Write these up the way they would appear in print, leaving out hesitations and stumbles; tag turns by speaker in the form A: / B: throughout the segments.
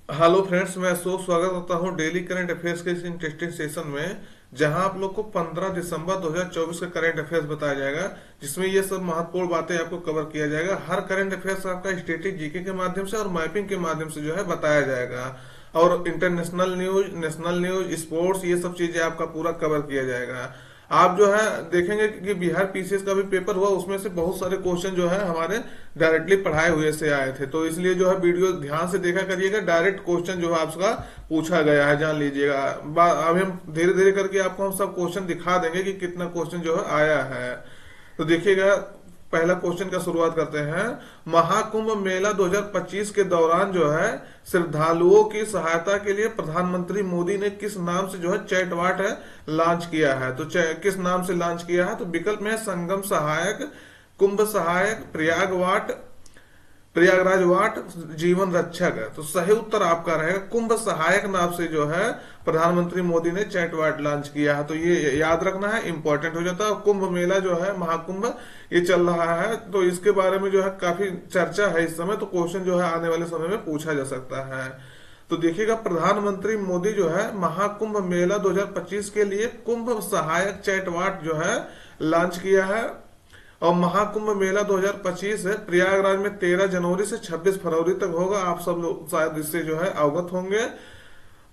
A: Hello friends, मैं अशोक स्वागत करता हूं डेली करंट अफेयर्स के इस इंटरेस्टिंग सेशन में, जहां आप लोग को 15 दिसंबर 2024 का करंट अफेयर्स बताया जाएगा, जिसमें ये सब महत्वपूर्ण बातें आपको कवर किया जाएगा। हर करंट अफेयर्स आपका स्टैटिक जीके के माध्यम से और मैपिंग के माध्यम से जो है बताया जाएगा। और international news, national news, sports, ये सब चीजें आपका पूरा कवर किया जाएगा। आप जो है देखेंगे कि बिहार पीसीएस का भी पेपर हुआ, उसमें से बहुत सारे क्वेश्चन जो है हमारे डायरेक्टली पढ़ाए हुए से आए थे। तो इसलिए जो है वीडियो ध्यान से देखा करिएगा। डायरेक्ट क्वेश्चन जो है आपका पूछा गया है, जान लीजिएगा। अभी हम धीरे धीरे करके आपको हम सब क्वेश्चन दिखा देंगे कि कितना क्वेश्चन जो है आया है। तो देखिएगा, पहला क्वेश्चन का शुरुआत करते हैं। महाकुंभ मेला 2025 के दौरान जो है श्रद्धालुओं की सहायता के लिए प्रधानमंत्री मोदी ने किस नाम से जो है चैटबॉट है लॉन्च किया है? तो किस नाम से लॉन्च किया है? तो विकल्प में है संगम सहायक, कुंभ सहायक, प्रयागराज वाट, जीवन रक्षक है। तो सही उत्तर आपका रहेगा कुंभ सहायक नाम से जो है प्रधानमंत्री मोदी ने चैट वाट लॉन्च किया है। तो ये याद रखना है, इंपॉर्टेंट हो जाता है। कुंभ मेला जो है, महाकुंभ, ये चल रहा है, तो इसके बारे में जो है काफी चर्चा है इस समय। तो क्वेश्चन जो है आने वाले समय में पूछा जा सकता है। तो देखिएगा, प्रधानमंत्री मोदी जो है महाकुंभ मेला 2025 के लिए कुंभ सहायक चैटबॉट जो है लॉन्च किया है। और महाकुंभ मेला 2025 है प्रयागराज में 13 जनवरी से 26 फरवरी तक होगा। आप सब लोग शायद इससे जो है अवगत होंगे।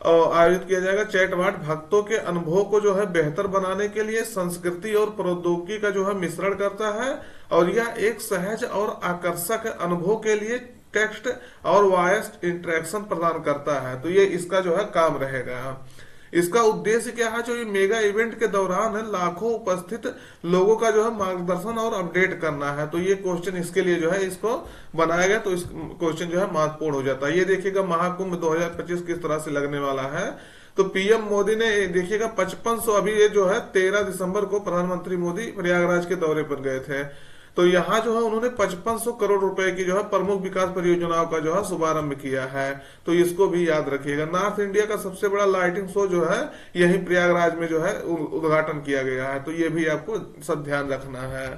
A: और आयोजित किया जाएगा। चैटबॉट भक्तों के अनुभव को जो है बेहतर बनाने के लिए संस्कृति और प्रौद्योगिकी का जो है मिश्रण करता है, और यह एक सहज और आकर्षक अनुभव के लिए टेक्स्ट और वॉइस इंटरेक्शन प्रदान करता है। तो ये इसका जो है काम रहेगा। इसका उद्देश्य क्या है? जो ये मेगा इवेंट के दौरान है लाखों उपस्थित लोगों का जो है मार्गदर्शन और अपडेट करना है। तो ये क्वेश्चन इसके लिए जो है इसको बनाया गया। तो इस क्वेश्चन जो है महत्वपूर्ण हो जाता है। ये देखिएगा, महाकुंभ 2025 किस तरह से लगने वाला है। तो पीएम मोदी ने देखिएगा 5500, अभी ये जो है 13 दिसंबर को प्रधानमंत्री मोदी प्रयागराज के दौरे पर गए थे। तो यहाँ जो है उन्होंने 5500 करोड़ रुपए की जो है प्रमुख विकास परियोजनाओं का जो है शुभारंभ किया है। तो इसको भी याद रखिएगा। नॉर्थ इंडिया का सबसे बड़ा लाइटिंग शो जो है यही प्रयागराज में जो है उद्घाटन किया गया है। तो ये भी आपको सब ध्यान रखना है।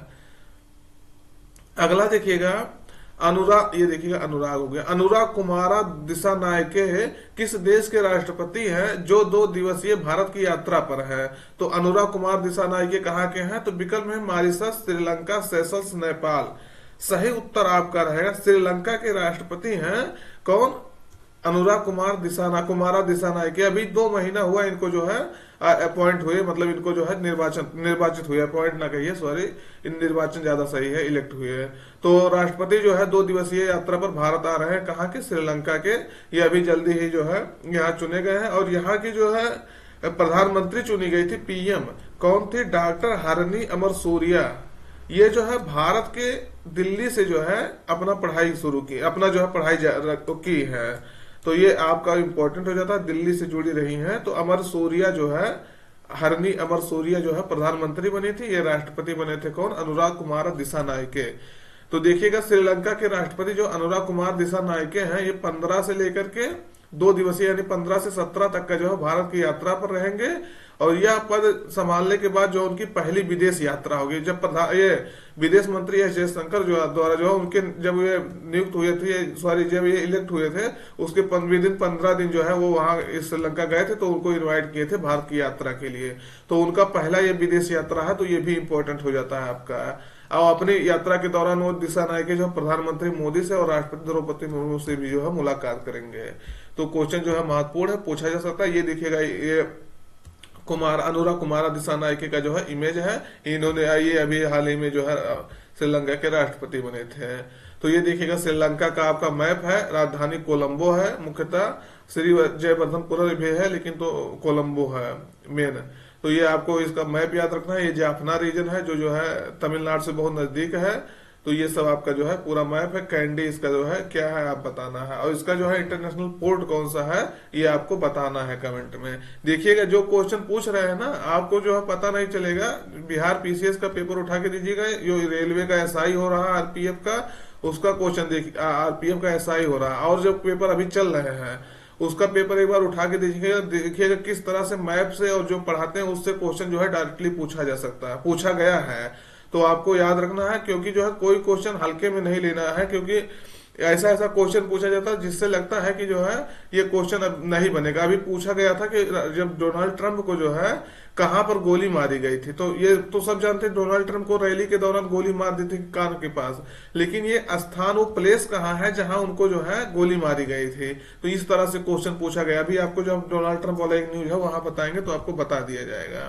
A: अगला देखिएगा, अनुराग, ये देखिएगा अनुराग हो गया। अनुराग कुमारा दिसानायके किस देश के राष्ट्रपति हैं जो 2 दिवसीय भारत की यात्रा पर है? तो अनुराग कुमार दिसानायके कहाँ के हैं? तो विकल्प में मॉरिशस, श्रीलंका, सेशल्स, नेपाल। सही उत्तर आपका रहेगा श्रीलंका के राष्ट्रपति हैं कौन? अनुराग कुमारा दिसानायके। अभी 2 महीना हुआ इनको जो है अपॉइंट हुए, मतलब इनको जो है निर्वाचित हुए, अपॉइंट ना कहिए, सॉरी, निर्वाचन ज्यादा सही है, इलेक्ट हुए हैं। तो राष्ट्रपति जो है 2 दिवसीय यात्रा पर भारत आ रहे हैं। कहाँ के? श्रीलंका के। ये अभी जल्दी ही जो है यहाँ चुने गए हैं। और यहाँ की जो है प्रधानमंत्री चुनी गई थी, पीएम, कौन थी? डॉक्टर हरनी अमर सूरिया। ये जो है भारत के दिल्ली से जो है अपना पढ़ाई शुरू की, अपना जो है पढ़ाई की है। तो ये आपका इंपॉर्टेंट हो जाता है, दिल्ली से जुड़ी रही हैं। तो अमर सूर्या जो है, हरनी अमर सूर्या जो है प्रधानमंत्री बनी थी। ये राष्ट्रपति बने थे कौन? अनुराग कुमार दिसानायके। तो देखिएगा, श्रीलंका के राष्ट्रपति जो अनुराग कुमार दिसानायके हैं, ये 15 से लेकर के 2 दिवसीय यानी 15 से 17 तक का जो है भारत की यात्रा पर रहेंगे। और यह पद संभालने के बाद जो उनकी पहली विदेश यात्रा होगी। जब ये विदेश मंत्री एस जयशंकर जो द्वारा जो है उनके, जब ये नियुक्त हुए थे, सॉरी, जब ये इलेक्ट हुए थे, उसके 15 दिन जो है वो वहां श्रीलंका गए थे। तो उनको इनवाइट किए थे भारत की यात्रा के लिए। तो उनका पहला ये विदेश यात्रा है। तो ये भी इंपॉर्टेंट हो जाता है आपका। और अपनी यात्रा के दौरान वो दिसानायके जो प्रधानमंत्री मोदी से और राष्ट्रपति द्रौपदी मुर्मू से भी जो है मुलाकात करेंगे। तो क्वेश्चन जो है महत्वपूर्ण है, पूछा जा सकता है। ये देखिएगा, ये अनुराग कुमार दिसानायके का जो है इमेज है। इन्होंने ये अभी हाल ही में जो है श्रीलंका के राष्ट्रपति बने थे। तो ये देखिएगा, श्रीलंका का आपका मैप है। राजधानी कोलंबो है, मुख्यतः श्री जयवर्धनपुर भी है, लेकिन तो कोलंबो है मेन। तो ये आपको इसका मैप याद रखना है। ये जाफना रीजन है जो है तमिलनाडु से बहुत नजदीक है। तो ये सब आपका जो है पूरा मैप है। कैंडी इसका जो है क्या है आप बताना है। और इसका जो है इंटरनेशनल पोर्ट कौन सा है ये आपको बताना है कमेंट में। देखिएगा, जो क्वेश्चन पूछ रहे हैं ना, आपको जो है पता नहीं चलेगा। बिहार पीसीएस का पेपर उठा के दीजिएगा। जो रेलवे का एसआई हो रहा है, आरपीएफ का, उसका क्वेश्चन देखिए, आरपीएफ का एसआई हो रहा है। और जो पेपर अभी चल रहे हैं उसका पेपर एक बार उठा के देखिएगा किस तरह से मैप से और जो पढ़ाते हैं उससे क्वेश्चन जो है डायरेक्टली पूछा जा सकता है, पूछा गया है। तो आपको याद रखना है, क्योंकि जो है कोई क्वेश्चन हल्के में नहीं लेना है। क्योंकि ऐसा ऐसा क्वेश्चन पूछा जाता है जिससे लगता है कि जो है ये क्वेश्चन अब नहीं बनेगा। अभी पूछा गया था कि जब डोनाल्ड ट्रंप को जो है कहां पर गोली मारी गई थी, तो ये तो सब जानते हैं डोनाल्ड ट्रंप को रैली के दौरान गोली मार दी थी कान के पास, लेकिन ये स्थान, वो प्लेस कहाँ है जहां उनको जो है गोली मारी गई थी। तो इस तरह से क्वेश्चन पूछा गया। अभी आपको जो डोनाल्ड ट्रंप वाला एक न्यूज है वहां बताएंगे तो आपको बता दिया जाएगा।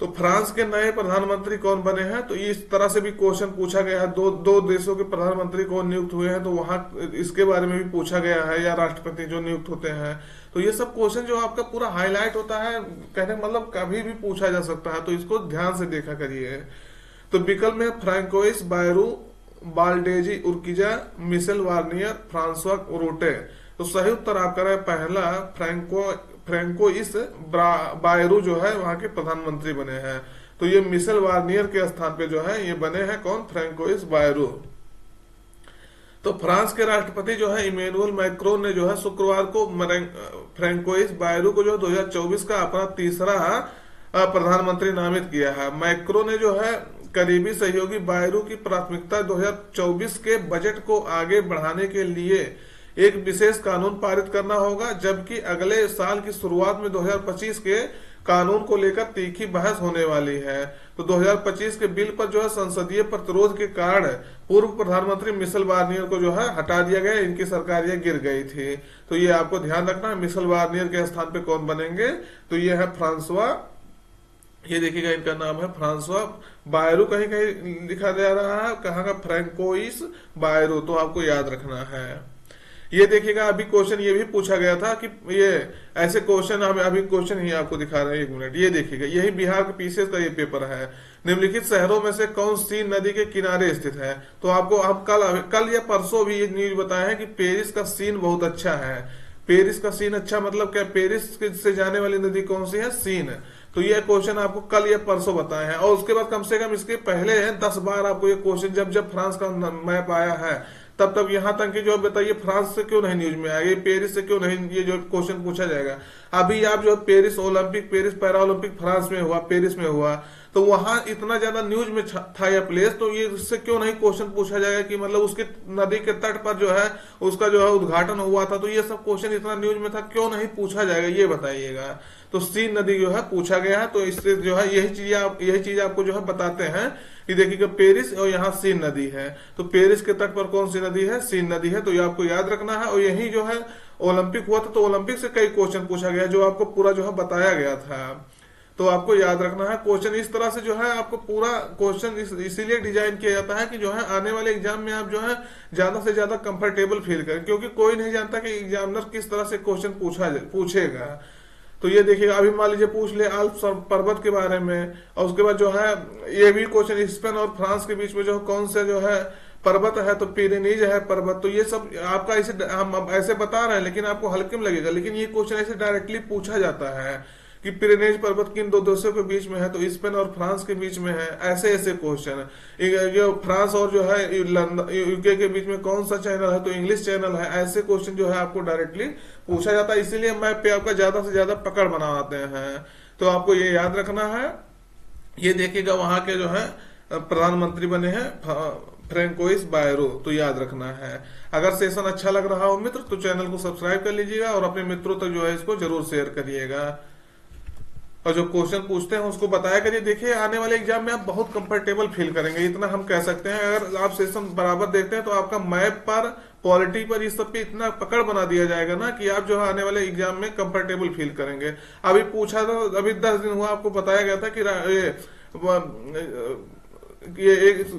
A: तो फ्रांस के नए प्रधानमंत्री कौन बने हैं, तो इस तरह से भी क्वेश्चन पूछा गया है। दो दो देशों के प्रधानमंत्री कौन नियुक्त हुए हैं, तो वहां इसके बारे में भी पूछा गया है, या राष्ट्रपति जो नियुक्त होते हैं। तो ये सब क्वेश्चन जो आपका पूरा हाईलाइट होता है, कहने का मतलब कभी भी पूछा जा सकता है, तो इसको ध्यान से देखा करिए। तो विकल्प में François Bayrou, बाल्डेजी उर्किजा, Michel vernier, Francois रोटे। तो सही उत्तर आपका है पहला, फ्रैंकोइस बायरू जो है वहां के प्रधानमंत्री बने हैं। तो ये मिशेल वार्नियर के स्थान पे जो है ये बने हैं कौन, फ्रैंकोइस बायरू। तो फ्रांस के राष्ट्रपति जो है इमैनुअल मैक्रोन ने जो है शुक्रवार को फ्रैंकोइस बायरू को जो 2024 का अपना तीसरा प्रधानमंत्री नामित किया है। मैक्रो ने जो है करीबी सहयोगी बायरू की प्राथमिकता 2024 के बजट को आगे बढ़ाने के लिए एक विशेष कानून पारित करना होगा, जबकि अगले साल की शुरुआत में 2025 के कानून को लेकर तीखी बहस होने वाली है। तो 2025 के बिल पर जो है संसदीय प्रतिरोध के कारण पूर्व प्रधानमंत्री मिशेल वार्नियर को जो है हटा दिया गया, इनकी सरकार ये गिर गई थी। तो ये आपको ध्यान रखना है, मिशेल वार्नियर के स्थान पे कौन बनेंगे, तो ये है फ्रांसवा, ये देखिएगा इनका नाम है फ्रांसवा बायरू, कहीं कहीं लिखा जा रहा है, कहाँ का फ्रैंकोइस बायरू, तो आपको याद रखना है। ये देखिएगा अभी क्वेश्चन ये भी पूछा गया था कि ये ऐसे क्वेश्चन, हम अभी क्वेश्चन ही आपको दिखा रहे हैं, एक मिनट। ये देखिएगा, यही बिहार के पीसीएस का ये पेपर है। निम्नलिखित शहरों में से कौन सी नदी के किनारे स्थित है, तो आपको हम कल या परसों भी ये न्यूज बताया है कि पेरिस का सीन बहुत अच्छा है। पेरिस का सीन अच्छा मतलब क्या, पेरिस से जाने वाली नदी कौन सी है, सीन। तो ये क्वेश्चन आपको कल या परसों बताए हैं, और उसके बाद कम से कम इसके पहले 10 बार आपको ये क्वेश्चन, जब जब फ्रांस का मैप आया है तब तब यहां तक कि जो बताइए फ्रांस से क्यों नहीं न्यूज में आएगा, ये पेरिस से क्यों नहीं ये जो क्वेश्चन पूछा जाएगा। अभी आप जो Paris Olympic, Paris para Olympic France में हुआ, पेरिस में हुआ, तो वहां इतना ज्यादा न्यूज में था यह प्लेस, तो ये इससे क्यों नहीं क्वेश्चन पूछा जाएगा कि मतलब उसके नदी के तट पर जो है उसका जो है उद्घाटन हुआ था, तो ये सब क्वेश्चन इतना न्यूज में था, क्यों नहीं पूछा जाएगा, ये बताइएगा। तो सीन नदी जो है पूछा गया है, तो इससे जो है यही चीज आपको जो है बताते हैं कि देखिएगा पेरिस और यहाँ सीन नदी है, तो पेरिस के तट पर कौन सी नदी है, सीन नदी है। तो ये आपको याद रखना है। और यही जो है ओलंपिक हुआ था, तो ओलंपिक से कई क्वेश्चन पूछा गया जो आपको पूरा जो है बताया गया था, तो आपको याद रखना है। क्वेश्चन इस तरह से जो है आपको पूरा क्वेश्चन इसीलिए डिजाइन किया जाता है कि जो है आने वाले एग्जाम में आप जो है ज्यादा से ज्यादा कंफर्टेबल फील करें, क्योंकि कोई नहीं जानता कि एग्जामिनर किस तरह से क्वेश्चन पूछेगा। तो ये देखिएगा, अभी मान लीजिए पूछ ले आल्प्स पर्वत के बारे में, और उसके बाद जो है ये भी क्वेश्चन स्पेन और फ्रांस के बीच में जो कौन से जो है पर्वत है, तो पिरेनीज है पर्वत। तो ये सब आपका ऐसे हम ऐसे बता रहे हैं, लेकिन आपको हल्के में लगेगा, लेकिन ये क्वेश्चन ऐसे डायरेक्टली पूछा जाता है कि पिरेनीज पर्वत किन दो देशों के बीच में है, तो स्पेन और फ्रांस के बीच में है। ऐसे ऐसे क्वेश्चन जो फ्रांस और जो है यूके के बीच में कौन सा चैनल है, तो इंग्लिश चैनल है। ऐसे क्वेश्चन जो है आपको डायरेक्टली पूछा जाता है, इसीलिए मैप पे आपका ज्यादा से ज्यादा पकड़ बनाते हैं। तो आपको ये याद रखना है। ये देखिएगा वहां के जो है प्रधानमंत्री बने हैं फ्रैंकोइस बायरो, तो याद रखना है। अगर सेशन अच्छा लग रहा हो मित्र, तो चैनल को सब्सक्राइब कर लीजिएगा और अपने मित्रों तक जो है इसको जरूर शेयर करिएगा, और जो क्वेश्चन पूछते हैं उसको बताया करिए। देखिए आने वाले एग्जाम में आप बहुत कंफर्टेबल फील करेंगे, इतना हम कह सकते हैं। अगर आप सेशन बराबर देखते हैं तो आपका मैप पर, पॉलिटी पर, इस सब पे इतना पकड़ बना दिया जाएगा ना कि आप जो है आने वाले एग्जाम में कंफर्टेबल फील करेंगे। अभी पूछा था, अभी 10 दिन हुआ आपको बताया गया था कि ये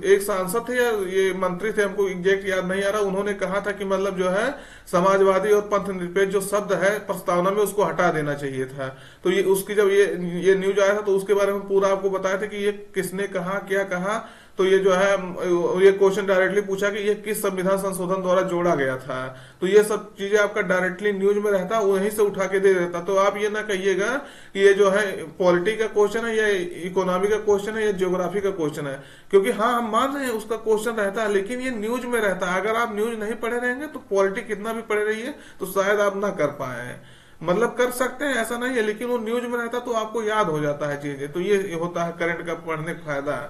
A: एक सांसद थे या ये मंत्री थे, हमको एग्जैक्ट याद नहीं आ रहा, उन्होंने कहा था कि मतलब जो है समाजवादी और पंथ निरपेक्ष जो शब्द है प्रस्तावना में उसको हटा देना चाहिए था। तो ये उसकी जब ये न्यूज आया था तो उसके बारे में पूरा आपको बताया था कि ये किसने कहा, क्या कहा। तो ये जो है ये क्वेश्चन डायरेक्टली पूछा कि ये किस संविधान संशोधन द्वारा जोड़ा गया था। तो ये सब चीजें आपका डायरेक्टली न्यूज में रहता, वहीं से उठा के दे देता। तो आप ये ना कहिएगा कि ये जो है पॉलिटी का क्वेश्चन है या इकोनॉमी का क्वेश्चन है या ज्योग्राफी का क्वेश्चन है, क्योंकि हाँ हम मान रहे हैं उसका क्वेश्चन रहता है, लेकिन ये न्यूज में रहता है। अगर आप न्यूज नहीं पढ़े रहेंगे तो पॉलिटी कितना भी पढ़े रहिए तो शायद आप ना कर पाए, मतलब कर सकते हैं ऐसा नहीं है, लेकिन वो न्यूज में रहता तो आपको याद हो जाता है चीजें। तो ये होता है करंट का पढ़ने का फायदा।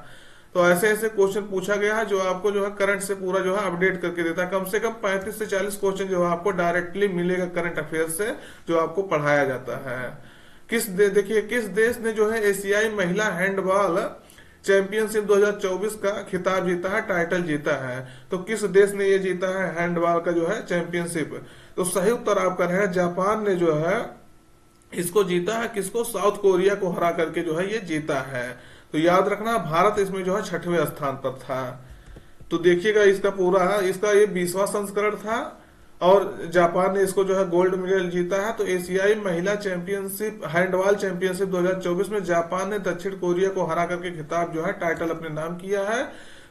A: तो तो ऐसे ऐसे क्वेश्चन पूछा गया है जो आपको जो है करंट से पूरा जो है अपडेट करके देता है। कम से कम 35 से 40 क्वेश्चन जो है आपको डायरेक्टली मिलेगा करंट अफेयर से, जो आपको पढ़ाया जाता है। देखिए किस देश ने जो है एशियाई महिला हैंडबॉल चैंपियनशिप 2024 का खिताब जीता है, टाइटल जीता है। तो किस देश ने ये जीता है हैंडबॉल का जो है चैंपियनशिप? तो सही उत्तर आपका रहेगा जापान ने जो है इसको जीता है। किसको? साउथ कोरिया को हरा करके जो है ये जीता है। तो याद रखना भारत इसमें जो है 6वें स्थान पर था। तो देखिएगा इसका पूरा, इसका ये 20वां संस्करण था और जापान ने इसको जो है गोल्ड मेडल जीता है। तो एशियाई महिला चैंपियनशिप हैंडबॉल चैंपियनशिप 2024 में जापान ने दक्षिण कोरिया को हरा करके खिताब जो है टाइटल अपने नाम किया है।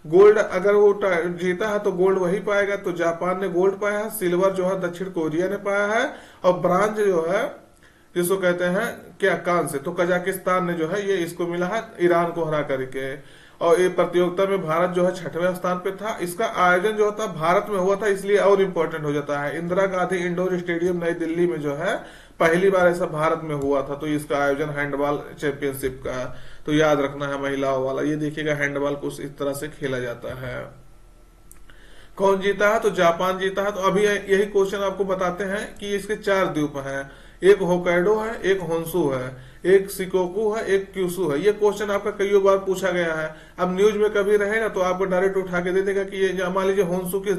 A: गोल्ड अगर वो जीता है तो गोल्ड वही पाएगा, तो जापान ने गोल्ड पाया है, सिल्वर जो है दक्षिण कोरिया ने पाया है, और ब्रांज जो है जिसको कहते हैं क्या कांस्य, तो कजाकिस्तान ने जो है ये इसको मिला है ईरान को हरा करके। और ये प्रतियोगिता में भारत जो है 6वें स्थान पे था। इसका आयोजन जो था भारत में हुआ था, इसलिए और इम्पोर्टेंट हो जाता है। इंदिरा गांधी इंडोर स्टेडियम नई दिल्ली में जो है पहली बार ऐसा भारत में हुआ था। तो इसका आयोजन हैंडबॉल चैंपियनशिप का, तो याद रखना है महिलाओं वाला। ये देखिएगा हैंडबॉल को इस तरह से खेला जाता है। कौन जीता है? तो जापान जीता है। तो अभी यही क्वेश्चन आपको बताते हैं कि इसके 4 द्वीप हैं, एक होकाइडो है, एक होन्शु है, एक शिकोकू है, एक क्यूशु है। ये क्वेश्चन आपका कई बार पूछा गया है। अब न्यूज में कभी रहेगा तो आपको डायरेक्ट उठा के दे देगा कि ये मान लीजिए होन्शु किस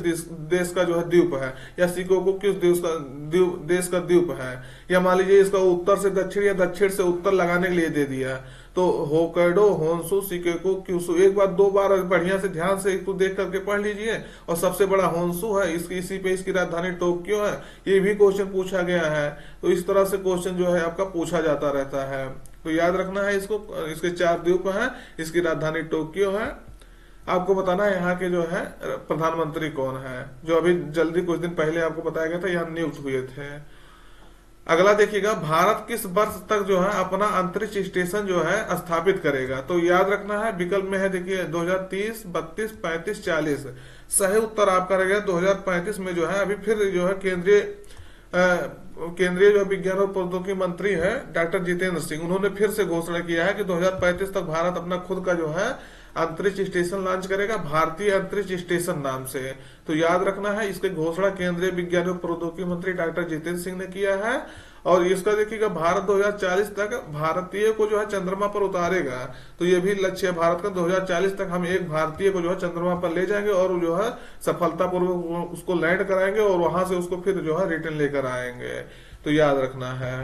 A: देश का जो है द्वीप है, या शिकोकू किस देश का द्वीप है, या मान लीजिए इसका उत्तर से दक्षिण या दक्षिण से उत्तर लगाने के लिए दे दिया। तो होकाइडो, होन्शु, शिकोकू, क्यूशु, एक बार 2 बार बढ़िया से ध्यान से इसको देख करके पढ़ लीजिए। और सबसे बड़ा होन्शु है, इसी पे इसकी राजधानी टोक्यो है। ये भी क्वेश्चन पूछा गया है। तो इस तरह से क्वेश्चन जो है आपका पूछा जाता रहता है। तो याद रखना है इसको। इसके 4 द्वीप हैं, इसकी राजधानी टोक्यो है। आपको बताना है यहाँ के जो है प्रधानमंत्री कौन है, जो अभी जल्दी कुछ दिन पहले आपको बताया गया था, यहाँ नियुक्त हुए थे। अगला देखिएगा, भारत किस वर्ष तक जो है अपना अंतरिक्ष स्टेशन जो है स्थापित करेगा? तो याद रखना है विकल्प में है, देखिए 2030, 32, 35, 40। सही उत्तर आपका रहेगा 2035 में जो है अभी फिर जो है केंद्रीय जो विज्ञान और प्रौद्योगिकी मंत्री है डॉक्टर जितेंद्र सिंह, उन्होंने फिर से घोषणा किया है कि 2035 तक भारत अपना खुद का जो है अंतरिक्ष स्टेशन लॉन्च करेगा, भारतीय अंतरिक्ष स्टेशन नाम से। तो याद रखना है इसकी घोषणा केंद्रीय विज्ञान और प्रौद्योगिकी मंत्री डॉक्टर जितेंद्र सिंह ने किया है। और इसका देखिएगा भारत 2040 तक भारतीय को जो है चंद्रमा पर उतारेगा। तो ये भी लक्ष्य है भारत का, 2040 तक हम एक भारतीय को जो है चंद्रमा पर ले जाएंगे और जो है सफलतापूर्वक उसको लैंड कराएंगे और वहां से उसको फिर जो है रिटर्न लेकर आएंगे। तो याद रखना है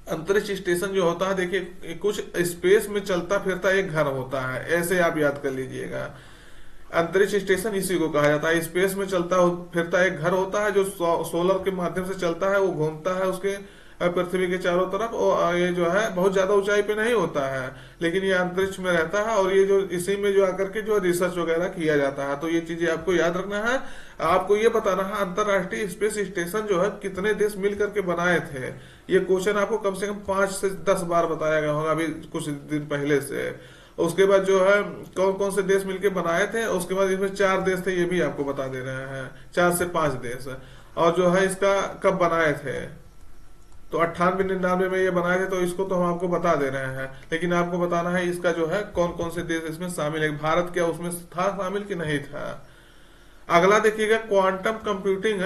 A: अंतरिक्ष स्टेशन जो होता है, देखिए कुछ स्पेस में चलता फिरता एक घर होता है, ऐसे आप याद कर लीजिएगा। अंतरिक्ष स्टेशन इसी को कहा जाता है। स्पेस में चलता फिरता एक घर होता है जो सोलर के माध्यम से चलता है, वो घूमता है उसके पृथ्वी के चारों तरफ। और ये जो है बहुत ज्यादा ऊंचाई पे नहीं होता है, लेकिन ये अंतरिक्ष में रहता है और ये जो इसी में जो आकर के जो रिसर्च वगैरह किया जाता है। तो ये चीजें आपको याद रखना है। आपको ये बताना है अंतरराष्ट्रीय स्पेस स्टेशन जो है कितने देश मिल करके बनाए थे। ये क्वेश्चन आपको कम से कम 5 से 10 बार बताया गया होगा अभी कुछ दिन पहले से। उसके बाद जो है कौन कौन से देश मिलके बनाए थे, उसके बाद इसमें 4 देश थे, ये भी आपको बता दे रहे हैं, 4 से 5 देश। और जो है इसका कब बनाए थे, तो 98-99 में ये बनाए थे। तो इसको तो हम आपको बता दे रहे हैं, लेकिन आपको बताना है इसका जो है कौन कौन से देश इसमें शामिल है, भारत क्या उसमें था शामिल कि नहीं था। अगला देखिएगा, क्वांटम कंप्यूटिंग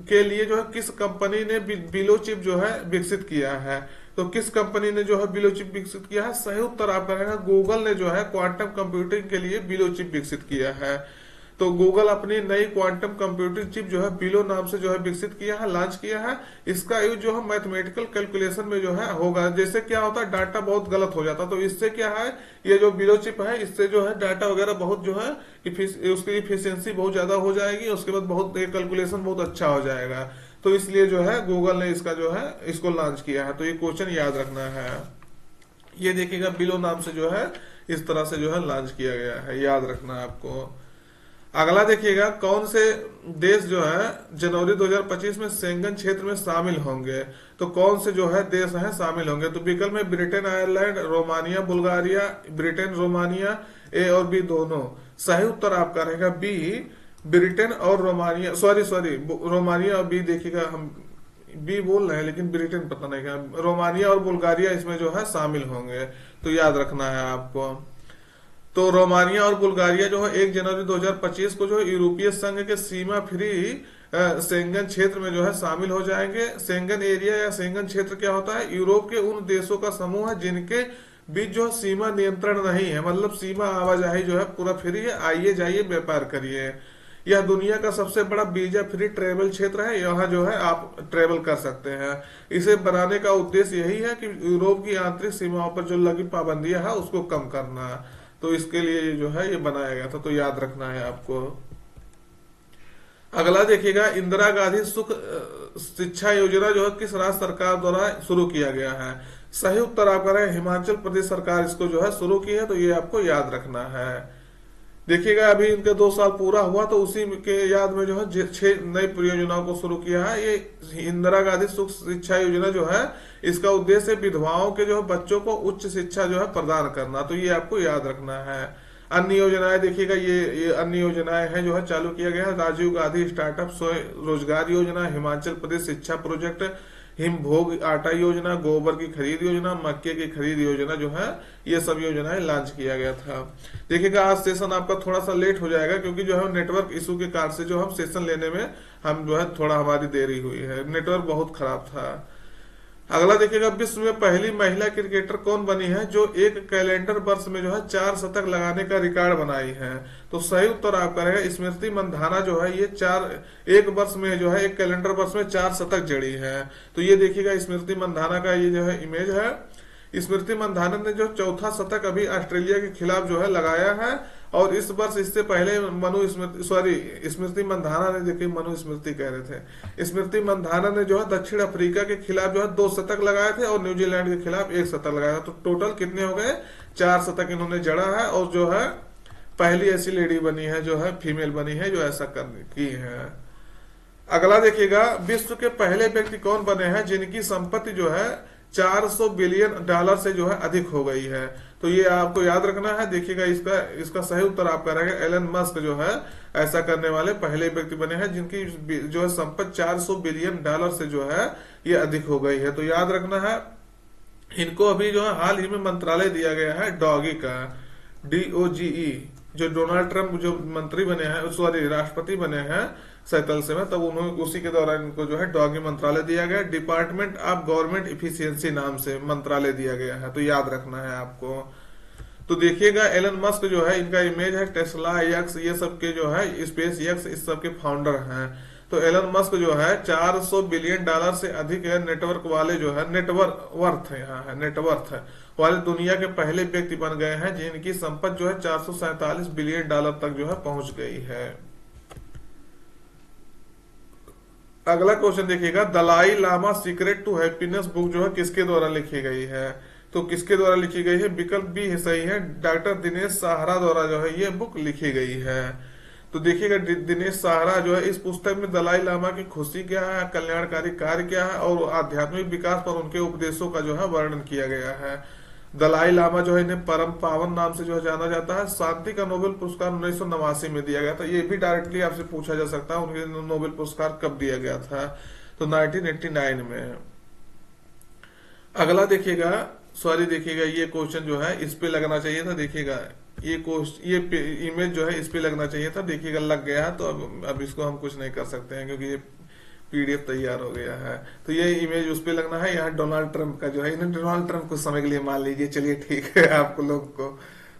A: के लिए जो है किस कंपनी ने बिलो चिप जो है विकसित किया है? तो किस कंपनी ने जो है बिलो चिप विकसित किया है? सही उत्तर आपका रहेगा गूगल ने जो है क्वांटम कंप्यूटिंग के लिए बिलो चिप विकसित किया है। तो गूगल अपनी नई क्वांटम कंप्यूटिंग चिप जो है बिलो नाम से जो है विकसित किया है, लॉन्च किया है। इसका यूज जो है मैथमेटिकल कैलकुलेशन में जो है होगा। जैसे क्या होता है डाटा बहुत गलत हो जाता, तो इससे क्या है ये जो बिलो चिप है इससे जो है डाटा वगैरह बहुत जो है उसकी इफिशियंसी बहुत ज्यादा हो जाएगी, उसके बाद बहुत कैलकुलेशन बहुत अच्छा हो जाएगा। तो इसलिए जो है गूगल ने इसका जो है इसको लॉन्च किया है। तो ये क्वेश्चन याद रखना है। ये देखिएगा बिलो नाम से जो है इस तरह से जो है लॉन्च किया गया है, याद रखना है आपको। अगला देखिएगा, कौन से देश जो है जनवरी 2025 में शेंगन क्षेत्र में शामिल होंगे? तो कौन से जो है देश हैं शामिल होंगे? तो विकल्प में Britain, Ireland, Romania, Bulgaria, Britain, Romania, A और बी दोनों। सही उत्तर आपका रहेगा बी, ब्रिटेन और रोमानिया, सॉरी रोमानिया और बी। देखिएगा हम बी बोल रहे हैं लेकिन ब्रिटेन पता नहीं क्या, रोमानिया और बुल्गारिया इसमें जो है शामिल होंगे। तो याद रखना है आपको। तो रोमानिया और बुल्गारिया जो है 1 जनवरी 2025 को जो है यूरोपीय संघ के सीमा फ्री शेंगन क्षेत्र में जो है शामिल हो जाएंगे। शेंगन एरिया या शेंगन क्षेत्र क्या होता है? यूरोप के उन देशों का समूह है जिनके बीच जो है सीमा नियंत्रण नहीं है, मतलब सीमा आवाजाही जो है पूरा फ्री है, आइए जाइए व्यापार करिए। यह दुनिया का सबसे बड़ा वीजा फ्री ट्रेवल क्षेत्र है, यहाँ जो है आप ट्रेवल कर सकते हैं। इसे बनाने का उद्देश्य यही है कि यूरोप की आंतरिक सीमाओं पर जो लगी पाबंदियां है उसको कम करना। तो इसके लिए ये जो है ये बनाया गया था, तो याद रखना है आपको। अगला देखिएगा, इंदिरा गांधी सुख शिक्षा योजना जो है किस राज्य सरकार द्वारा शुरू किया गया है? सही उत्तर आपका है हिमाचल प्रदेश सरकार इसको जो है शुरू की है, तो ये आपको याद रखना है। देखिएगा अभी इनके 2 साल पूरा हुआ तो उसी के याद में जो है 6 नई परियोजनाओं को शुरू किया है। ये इंदिरा गांधी सुख शिक्षा योजना जो है इसका उद्देश्य विधवाओं के जो है बच्चों को उच्च शिक्षा जो है प्रदान करना, तो ये आपको याद रखना है। अन्य योजनाएं देखिएगा, ये अन्य योजनाएं हैं जो है चालू किया गया है। राजीव गांधी स्टार्टअप स्वयं रोजगार योजना, हिमाचल प्रदेश शिक्षा प्रोजेक्ट, हिमभोग आटा योजना, गोबर की खरीद योजना, मक्के की खरीद योजना जो है ये सब योजनाएं लॉन्च किया गया था। देखिएगा आज सेशन आपका थोड़ा सा लेट हो जाएगा क्योंकि जो है नेटवर्क इशू के कारण से जो हम सेशन लेने में हम जो है थोड़ा हमारी देरी हुई है, नेटवर्क बहुत खराब था। अगला देखिएगा, विश्व में पहली महिला क्रिकेटर कौन बनी है जो एक कैलेंडर वर्ष में जो है 4 शतक लगाने का रिकॉर्ड बनाई है? तो सही उत्तर आपका रहेगा स्मृति मंधाना जो है ये एक वर्ष में जो है एक कैलेंडर वर्ष में 4 शतक जड़ी है। तो ये देखिएगा स्मृति मंधाना का ये जो है इमेज है। स्मृति मंधाना ने जो चौथा शतक अभी ऑस्ट्रेलिया के खिलाफ जो है लगाया है, और इस वर्ष इससे पहले स्मृति मंधाना ने, देखिए मनु स्मृति कह रहे थे, स्मृति मंधाना ने जो है दक्षिण अफ्रीका के खिलाफ जो है 2 शतक लगाए थे और न्यूजीलैंड के खिलाफ 1 शतक लगाया था। तो टोटल कितने हो गए? 4 शतक इन्होंने जड़ा है, और जो है पहली ऐसी लेडी बनी है जो है फीमेल बनी है जो ऐसा की है। अगला देखिएगा, विश्व के पहले व्यक्ति कौन बने हैं जिनकी संपत्ति जो है 400 बिलियन डॉलर से जो है अधिक हो गई है? तो ये आपको याद रखना है। देखिएगा इसका सही उत्तर आपका रहेगा एलन मस्क जो है ऐसा करने वाले पहले व्यक्ति बने हैं जिनकी जो है संपत्ति 400 बिलियन डॉलर से जो है ये अधिक हो गई है। तो याद रखना है। इनको अभी जो है हाल ही में मंत्रालय दिया गया है डॉगी का, DOGE, जो डोनाल्ड ट्रंप जो मंत्री बने हैं, राष्ट्रपति बने हैं 47 में, तब उन्होंने उसी के दौरान इनको जो है डॉगी मंत्रालय दिया गया। डिपार्टमेंट ऑफ गवर्नमेंट इफिशियंसी नाम से मंत्रालय दिया गया है, तो याद रखना है आपको। तो देखिएगा एलन मस्क जो है इनका इमेज है, टेस्ला, एक्स, ये सब के जो है स्पेस एक्स इस सब के फाउंडर हैं। तो एलन मस्क जो है 400 बिलियन डॉलर से अधिक है नेटवर्क वाले जो है नेटवर्थ है, यहाँ है नेटवर्थ है वाले दुनिया के पहले व्यक्ति बन गए हैं जिनकी संपत्ति जो है 447 बिलियन डॉलर तक जो है पहुंच गई है। अगला क्वेश्चन देखिएगा, Dalai Lama secret to happiness book जो है किसके द्वारा लिखी गई है? तो किसके द्वारा लिखी गई है? विकल्प बी सही है, डॉक्टर दिनेश सहारा द्वारा जो है ये बुक लिखी गई है। तो देखिएगा दिनेश सहारा जो है इस पुस्तक में दलाई लामा की खुशी क्या है, कल्याणकारी कार्य क्या है और आध्यात्मिक विकास पर उनके उपदेशों का जो है वर्णन किया गया है। दलाई लामा जो है इन्हें परम पावन नाम से जो है जाना जाता है। शांति का नोबेल पुरस्कार 1989 में दिया गया था। ये भी डायरेक्टली आपसे पूछा जा सकता है उनके नोबेल पुरस्कार कब दिया गया था? तो 1989 में। अगला देखिएगा, देखिएगा ये क्वेश्चन जो है इस पे लगना चाहिए था। देखिएगा ये इमेज जो है इस पे लगना चाहिए था, देखिएगा लग गया है। तो अब इसको हम कुछ नहीं कर सकते हैं क्योंकि ये PDF तैयार हो गया है। तो ये इमेज उस पे लगना है। यहाँ डोनाल्ड ट्रंप का जो है, इन्हें डोनाल्ड ट्रंप कुछ समय के लिए मान लीजिए, चलिए ठीक है आपको लोग को।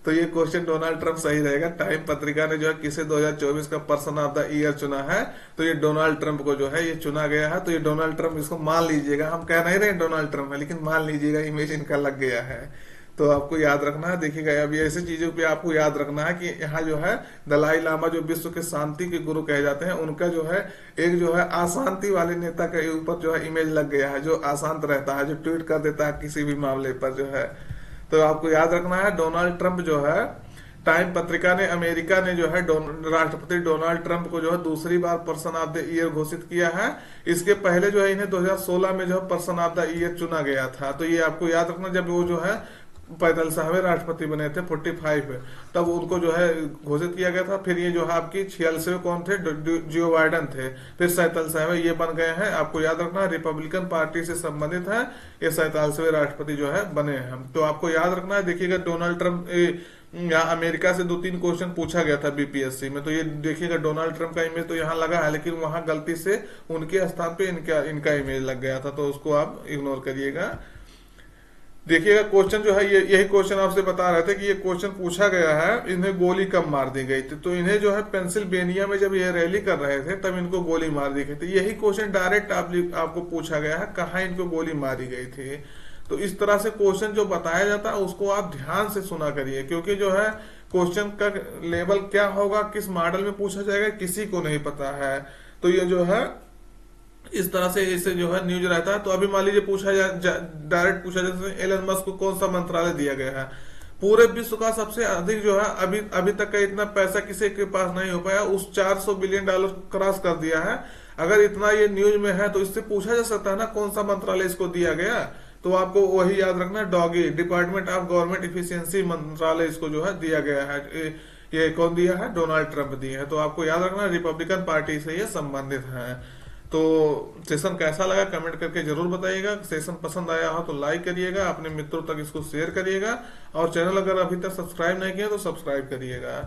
A: तो ये क्वेश्चन डोनाल्ड ट्रंप सही रहेगा। टाइम पत्रिका ने जो है किसे 2024 का पर्सन ऑफ द ईयर चुना है, तो ये डोनाल्ड ट्रंप को जो है ये चुना गया है। तो ये डोनाल्ड ट्रंप, इसको मान लीजिएगा, हम कह नहीं रहे डोनाल्ड ट्रंप है, लेकिन मान लीजिएगा इमेज इनका लग गया है। तो आपको याद रखना है। देखिएगा अभी ऐसी चीजों पे आपको याद रखना है कि यहाँ जो है दलाई लामा जो विश्व के शांति के गुरु कहे जाते हैं, उनका जो है एक जो है अशांति वाले नेता के ऊपर जो है इमेज लग गया है, जो अशांत रहता है, जो ट्वीट कर देता है किसी भी मामले पर जो है। तो आपको याद रखना है डोनाल्ड ट्रंप जो है, टाइम पत्रिका ने, अमेरिका ने जो है राष्ट्रपति डोनाल्ड ट्रंप को जो है दूसरी बार पर्सन ऑफ द ईयर घोषित किया है। इसके पहले जो है इन्हें 2016 में जो है पर्सन ऑफ द ईयर चुना गया था। तो ये आपको याद रखना, जब वो जो है 45वें राष्ट्रपति बने थे, 45 में, तब उनको जो है घोषित किया गया था। फिर ये जो है आपकी 46वें कौन थे, जो बाइडेन थे। फिर 47वें ये बन गए हैं। आपको याद रखना रिपब्लिकन पार्टी से संबंधित है, ये 47वें राष्ट्रपति जो है बने हैं। तो आपको याद रखना है, देखिएगा डोनाल्ड ट्रंप यहाँ अमेरिका से 2-3 क्वेश्चन पूछा गया था बीपीएससी में, तो ये देखिएगा डोनाल्ड ट्रंप का इमेज तो यहाँ लगा है, लेकिन वहां गलती से उनके स्थान पे इनका इमेज लग गया था, तो उसको आप इग्नोर करिएगा। देखिएगा क्वेश्चन जो है ये यही क्वेश्चन आपसे बता रहे थे कि ये क्वेश्चन पूछा गया है, इन्हें गोली कब मार दी गई थी। तो इन्हें जो है पेंसिल्वेनिया में जब ये रैली कर रहे थे तब इनको गोली मार दी गई थी। यही क्वेश्चन डायरेक्ट आपको पूछा गया है, कहाँ इनको गोली मारी गई थी। तो इस तरह से क्वेश्चन जो बताया जाता है उसको आप ध्यान से सुना करिए, क्योंकि जो है क्वेश्चन का लेवल क्या होगा, किस मॉडल में पूछा जाएगा, किसी को नहीं पता है। तो ये जो है इस तरह से इसे जो है न्यूज रहता है। तो अभी मान लीजिए डायरेक्ट पूछा जाए एलन मस्क को कौन सा मंत्रालय दिया गया है। पूरे विश्व का सबसे अधिक जो है अभी तक का इतना पैसा किसी के पास नहीं हो पाया, उस $400 बिलियन क्रॉस कर दिया है। अगर इतना ये न्यूज में है तो इससे पूछा जा सकता है ना कौन सा मंत्रालय इसको दिया गया। तो आपको वही याद रखना, doggy department of government efficiency मंत्रालय इसको जो है दिया गया है। ये कौन दिया है, डोनाल्ड ट्रंप दिए है। तो आपको याद रखना रिपब्लिकन पार्टी से ये संबंधित है। तो सेशन कैसा लगा कमेंट करके जरूर बताइएगा। सेशन पसंद आया हो तो लाइक करिएगा, अपने मित्रों तक इसको शेयर करिएगा, और चैनल अगर अभी तक सब्सक्राइब नहीं किया तो सब्सक्राइब करिएगा।